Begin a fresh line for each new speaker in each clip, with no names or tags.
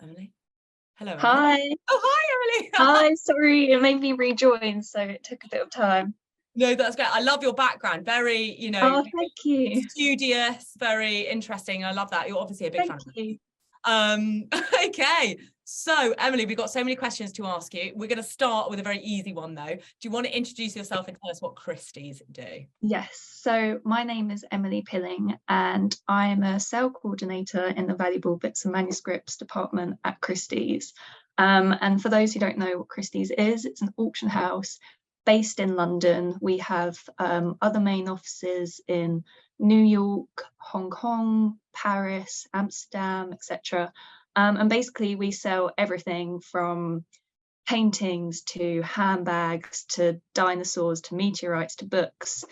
Emily. Hello, Emily.
Hi.
Oh, hi, Emily.
Hi, sorry, it made me rejoin, so it took a bit of time.
No, that's great. I love your background. Very,
Oh, thank you.
studious, very interesting. I love that. You're obviously a big fan.
Thank you.
Okay. So, Emily, we've got so many questions to ask you. We're going to start with a very easy one, though. Do you want to introduce yourself and tell us what Christie's do?
Yes, so my name is Emily Pilling, and I'm a sale coordinator in the Valuable Books and Manuscripts department at Christie's. And for those who don't know what Christie's is, it's an auction house based in London. We have other main offices in New York, Hong Kong, Paris, Amsterdam, etc. And basically we sell everything from paintings to handbags to dinosaurs to meteorites to books.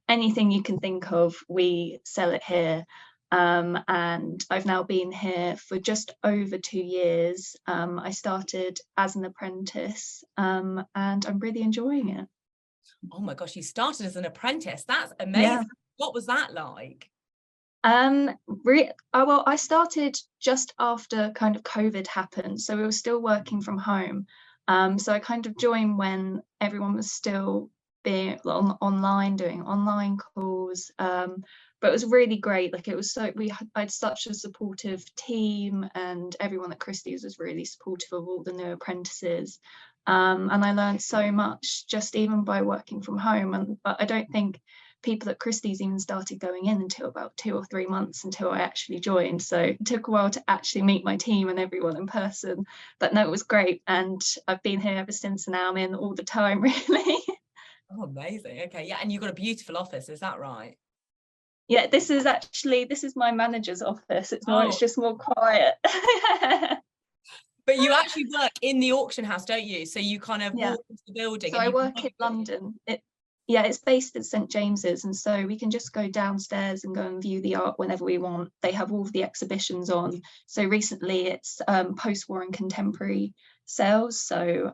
Anything you can think of, we sell it here. And I've now been here for just over 2 years. I started as an apprentice, and I'm really enjoying it.
Oh my gosh, you started as an apprentice. That's amazing.
Yeah.
What was that like?
Well, I started just after kind of COVID happened, so we were still working from home. So I kind of joined when everyone was still being online, doing online calls. But it was really great. Like it was I had such a supportive team, and everyone at Christie's was really supportive of all the new apprentices. And I learned so much just even by working from home. And I don't think people at Christie's even started going in until about 2 or 3 months until I actually joined. So it took a while to actually meet my team and everyone in person. But no, it was great. And I've been here ever since, and now I'm in all the time, really.
Oh, amazing. Okay. Yeah. And you've got a beautiful office. Is that right?
Yeah, this is my manager's office. It's just more quiet.
But you actually work in the auction house, don't you? So you kind of walk into the building.
So I work in London. It's based at St James's, and so we can just go downstairs and go and view the art whenever we want. They have all of the exhibitions on. So recently it's post-war and contemporary sales. So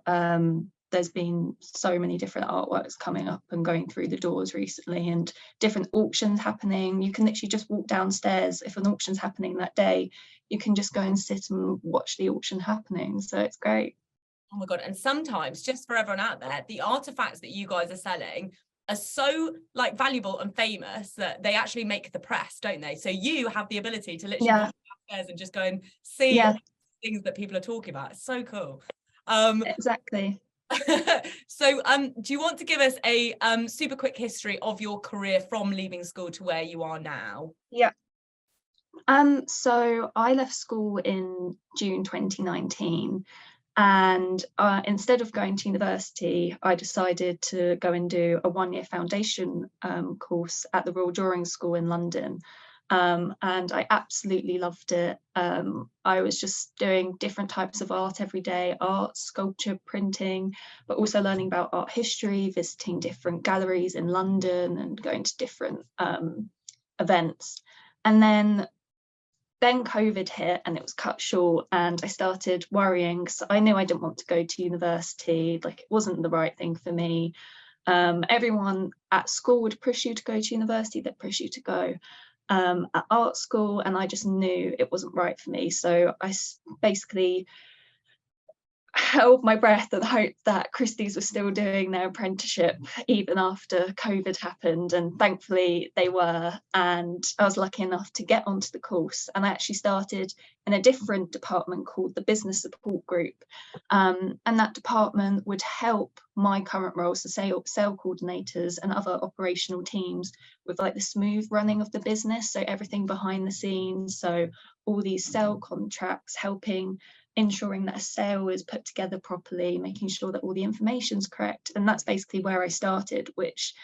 there's been so many different artworks coming up and going through the doors recently, and different auctions happening. You can literally just walk downstairs. If an auction's happening that day, you can just go and sit and watch the auction happening. So it's great.
Oh my God. And sometimes, just for everyone out there, the artifacts that you guys are selling are so like valuable and famous that they actually make the press, don't they? So you have the ability to literally walk downstairs and just go and see things that people are talking about. It's so cool.
Exactly.
So do you want to give us a super quick history of your career from leaving school to where you are now?
Yeah. So I left school in June 2019, and instead of going to university, I decided to go and do a 1-year foundation course at the Royal Drawing School in London. And I absolutely loved it. I was just doing different types of art every day, art, sculpture, printing, but also learning about art history, visiting different galleries in London and going to different events. And then COVID hit and it was cut short, and I started worrying because I knew I didn't want to go to university. Like, it wasn't the right thing for me. Everyone at school would push you to go to university, they'd push you to go at art school, and I just knew it wasn't right for me. So I basically held my breath and hoped that Christie's was still doing their apprenticeship even after COVID happened, and thankfully they were, and I was lucky enough to get onto the course. And I actually started in a different department called the Business Support Group, and that department would help my current roles, the sale coordinators and other operational teams, with like the smooth running of the business, so everything behind the scenes, so all these sale contracts, ensuring that a sale is put together properly, making sure that all the information's correct. And that's basically where I started, which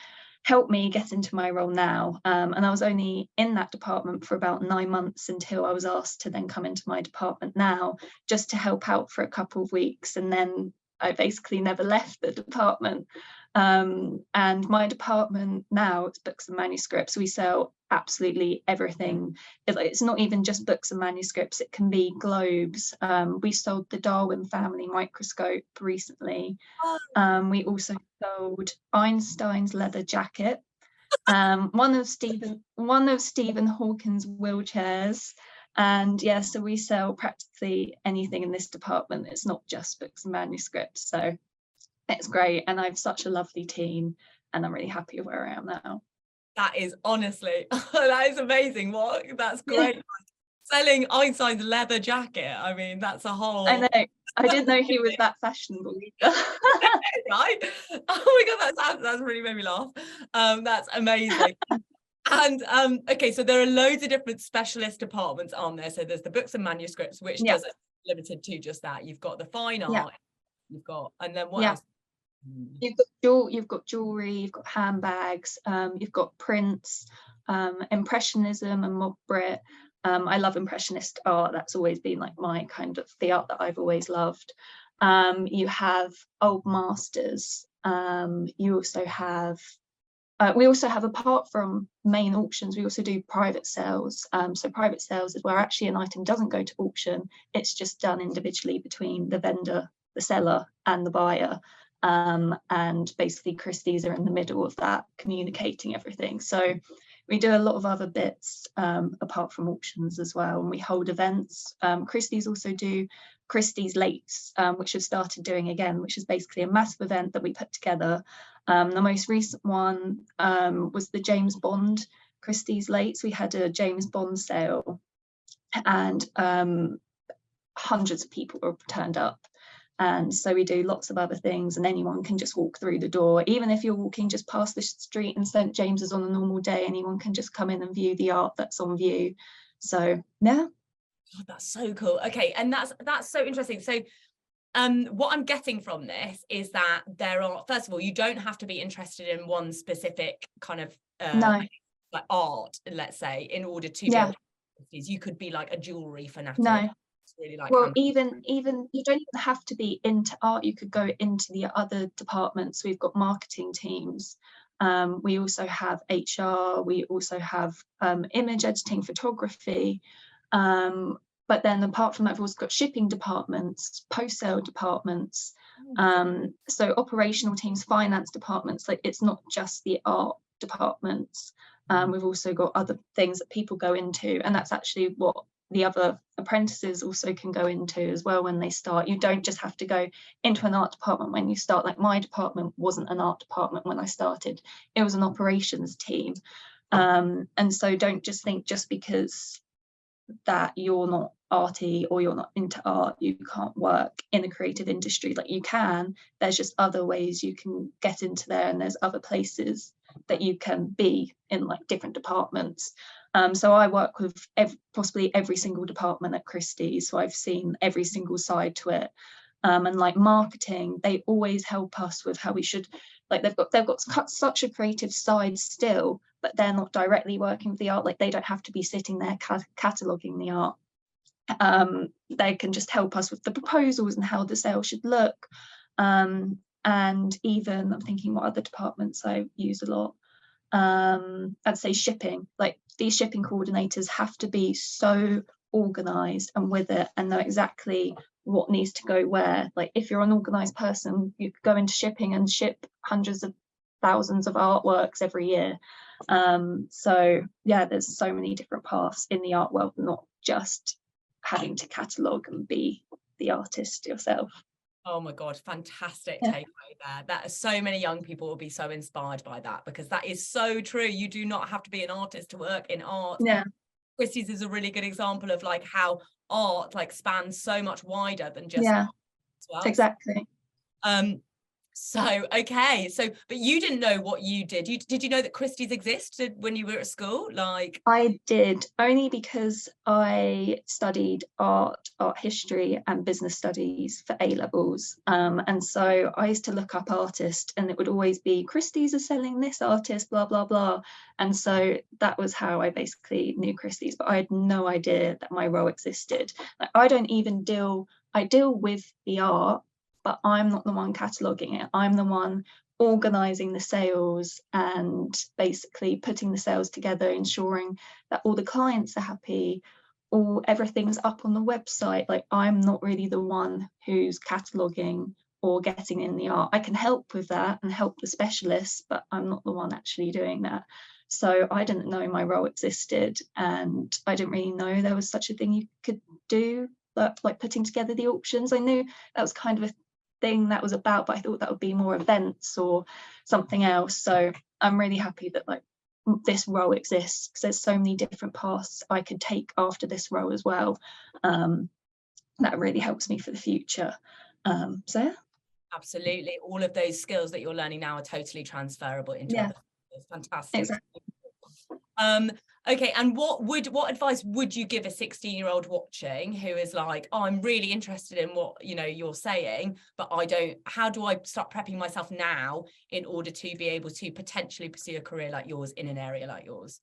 helped me get into my role now. And I was only in that department for about 9 months until I was asked to then come into my department now, just to help out for a couple of weeks. And then I basically never left the department. And my department now, it's books and manuscripts. We sell absolutely everything. It's not even just books and manuscripts, it can be globes. We sold the Darwin family microscope recently. We also sold Einstein's leather jacket, one of Stephen Hawking's wheelchairs, And yeah, so we sell practically anything in this department. It's not just books and manuscripts. So it's great. And I have such a lovely team, and I'm really happy where I am now.
That is honestly, that is amazing. What? That's
Yeah.
great. Selling Einstein's leather jacket. I mean, that's a
I
whole
know. I didn't know he was that fashionable either.
right. Oh my God, that's really made me laugh. That's amazing. And okay, so there are loads of different specialist departments, aren't there? So there's the books and manuscripts, which
Yeah.
doesn't limited to just that. You've got the fine
Yeah.
art, you've got, and then what
Yeah.
else?
You've got jewelry, you've got handbags, you've got prints, impressionism and mob Brit. I love impressionist art. That's always been like my kind of the art that I've always loved. You have old masters. You also have we also have, apart from main auctions, we also do private sales. So private sales is where actually an item doesn't go to auction. It's just done individually between the vendor, the seller, and the buyer. And basically Christie's are in the middle of that, communicating everything. So we do a lot of other bits apart from auctions as well, and we hold events. Christie's also do Christie's Lates, which have started doing again, which is basically a massive event that we put together. The most recent one was the James Bond Christie's Lates. We had a James Bond sale, and hundreds of people were turned up. And so we do lots of other things, and anyone can just walk through the door. Even if you're walking just past the street in St James's on a normal day, anyone can just come in and view the art that's on view. So yeah.
Oh, that's so cool. Okay, and that's so interesting. So what I'm getting from this is that there are, first of all, you don't have to be interested in one specific kind of
No.
like art, let's say, in order to
Yeah.
be able to, you could be like a jewelry fanatic.
No.
Really like,
well, even you don't even have to be into art. You could go into the other departments. We've got marketing teams. We also have HR. We also have image editing, photography. But then apart from that, we've also got shipping departments, post-sale departments. So operational teams, finance departments. Like, it's not just the art departments. We've also got other things that people go into, and that's actually what the other apprentices also can go into as well when they start. You don't just have to go into an art department when you start. Like, my department wasn't an art department when I started, it was an operations team. And so don't just think just because that you're not arty or you're not into art, you can't work in a creative industry. Like, you can, there's just other ways you can get into there, and there's other places that you can be in, like different departments. So I work with possibly every single department at Christie, so I've seen every single side to it. And like marketing, they always help us with how we should, like they've got such a creative side still, but they're not directly working with the art. Like, they don't have to be sitting there cataloguing the art. They can just help us with the proposals and how the sale should look. And even, I'm thinking what other departments I use a lot. I'd say shipping. Like, these shipping coordinators have to be so organized and with it, and know exactly what needs to go where. Like, if you're an organized person, you could go into shipping and ship hundreds of thousands of artworks every year. So yeah, there's so many different paths in the art world, not just having to catalogue and be the artist yourself.
Oh my God, fantastic takeaway there. That so many young people will be so inspired by that, because that is so true. You do not have to be an artist to work in art.
Yeah.
Christie's is a really good example of like how art like spans so much wider than just
Yeah,
art as well.
exactly.
So okay, so but you didn't know what you did. Did you know that Christie's existed when you were at school? Like,
I did, only because I studied art history and business studies for A levels, and so I used to look up artists, and it would always be Christie's are selling this artist, blah blah blah. And so that was how I basically knew Christie's, but I had no idea that my role existed. Like, I deal with the art, but I'm not the one cataloguing it. I'm the one organising the sales and basically putting the sales together, ensuring that all the clients are happy, or everything's up on the website. Like, I'm not really the one who's cataloguing or getting in the art. I can help with that and help the specialists, but I'm not the one actually doing that. So I didn't know my role existed, and I didn't really know there was such a thing you could do, like putting together the auctions. I knew that was kind of a thing that was about, but I thought that would be more events or something else. So I'm really happy that like this role exists, because there's so many different paths I could take after this role as well. That really helps me for the future. So yeah.
Absolutely. All of those skills that you're learning now are totally transferable into
Yeah,
other fields. Fantastic.
exactly.
Okay, and what advice would you give a 16-year-old watching who is like, oh, I'm really interested in what you're saying, but how do I start prepping myself now in order to be able to potentially pursue a career like yours in an area like yours?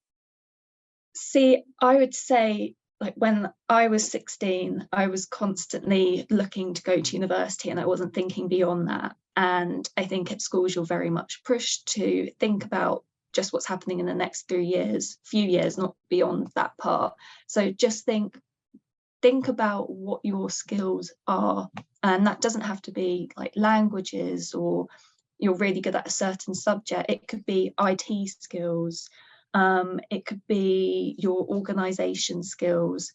See, I would say, like, when I was 16, I was constantly looking to go to university, and I wasn't thinking beyond that. And I think at schools you're very much pushed to think about just what's happening in the next few years, not beyond that part. So just think about what your skills are, and that doesn't have to be like languages or you're really good at a certain subject. It could be IT skills, it could be your organization skills,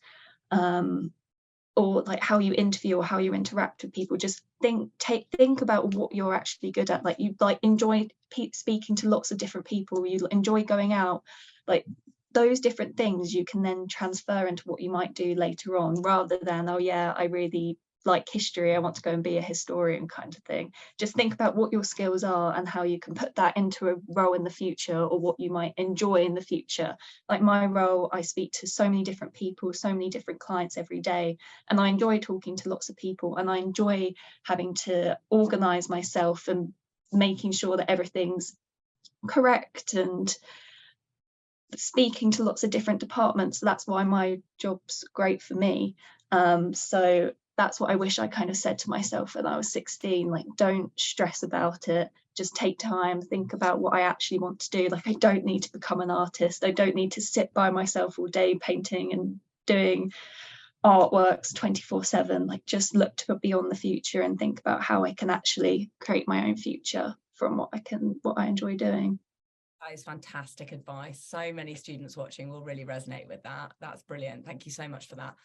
or like how you interview or how you interact with people. Just think about what you're actually good at. Like, you like enjoy speaking to lots of different people, you enjoy going out, like those different things you can then transfer into what you might do later on, rather than, oh yeah, I really like history, I want to go and be a historian kind of thing. Just think about what your skills are and how you can put that into a role in the future, or what you might enjoy in the future. Like my role, I speak to so many different people, so many different clients every day, and I enjoy talking to lots of people, and I enjoy having to organize myself and making sure that everything's correct and speaking to lots of different departments. That's why my job's great for me. So that's what I wish I kind of said to myself when I was 16, like, don't stress about it, just take time, think about what I actually want to do. Like, I don't need to become an artist, I don't need to sit by myself all day painting and doing artworks 24/7. Like, just look to beyond the future and think about how I can actually create my own future from what I enjoy doing.
That is fantastic advice. So many students watching will really resonate with that. That's brilliant. Thank you so much for that.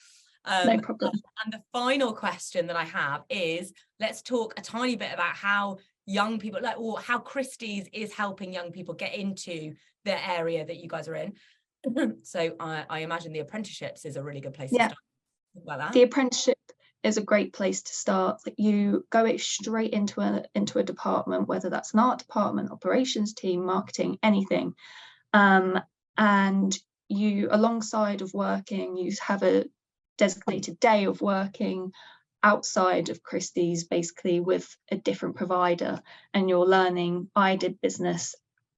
No problem.
And the final question that I have is, let's talk a tiny bit about how young people, or how Christie's is helping young people get into the area that you guys are in. So I imagine the apprenticeships is a really good place to start.
The apprenticeship is a great place to start. You go straight into a department, whether that's an art department, operations team, marketing, anything. And you, alongside of working, you have a designated day of working outside of Christie's, basically with a different provider, and you're learning. I did business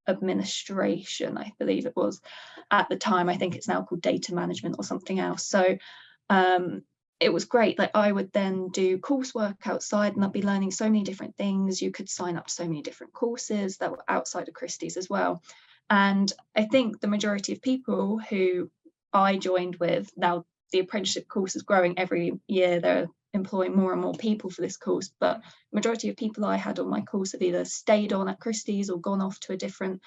administration, I believe it was at the time. I think it's now called data management or something else. So it was great. Like, I would then do coursework outside, and I'd be learning so many different things. You could sign up to so many different courses that were outside of Christie's as well. And I think the majority of people who I joined with, now the apprenticeship course is growing every year, they're employing more and more people for this course, but the majority of people I had on my course have either stayed on at Christie's or gone off to a different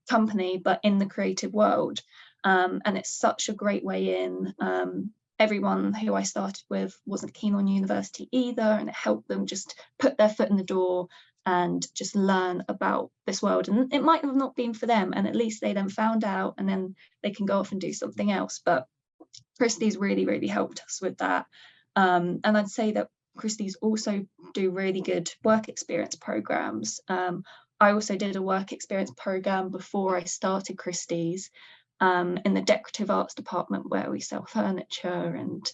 company, but in the creative world. And it's such a great way in. Everyone who I started with wasn't keen on university either, and it helped them just put their foot in the door and just learn about this world. And it might have not been for them, and at least they then found out, and then they can go off and do something else. But Christie's really, really helped us with that. And I'd say that Christie's also do really good work experience programs. I also did a work experience program before I started Christie's, in the decorative arts department, where we sell furniture and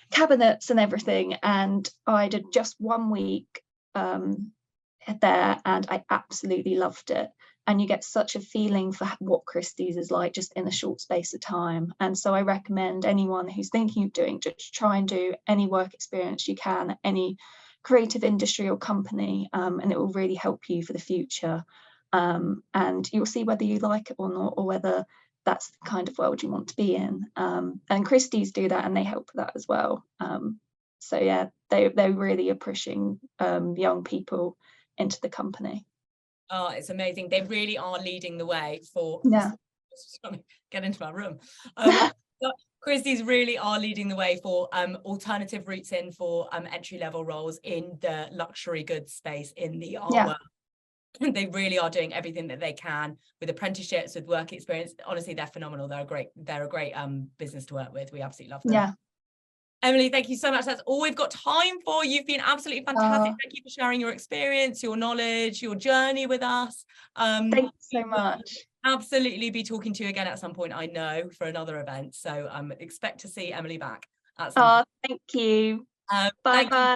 cabinets and everything. And I did just 1 week there, and I absolutely loved it. And you get such a feeling for what Christie's is like just in a short space of time. And so I recommend anyone who's thinking of doing, just try and do any work experience you can at any creative industry or company, and it will really help you for the future. And you'll see whether you like it or not, or whether that's the kind of world you want to be in. And Christie's do that, and they help with that as well. So yeah, they really are pushing young people into the company.
Oh, it's amazing. They really are leading the way for
Yeah.
Just trying to get into my room. But Christie's really are leading the way for alternative routes in for entry-level roles in the luxury goods space in the art world. They really are doing everything that they can with apprenticeships, with work experience. Honestly, they're phenomenal. They're a great business to work with. We absolutely love them.
Yeah.
Emily, thank you so much. That's all we've got time for. You've been absolutely fantastic. Thank you for sharing your experience, your knowledge, your journey with us.
Thank you so much.
Absolutely be talking to you again at some point, I know, for another event. So expect to see Emily back at some point.
Thank you.
Bye-bye.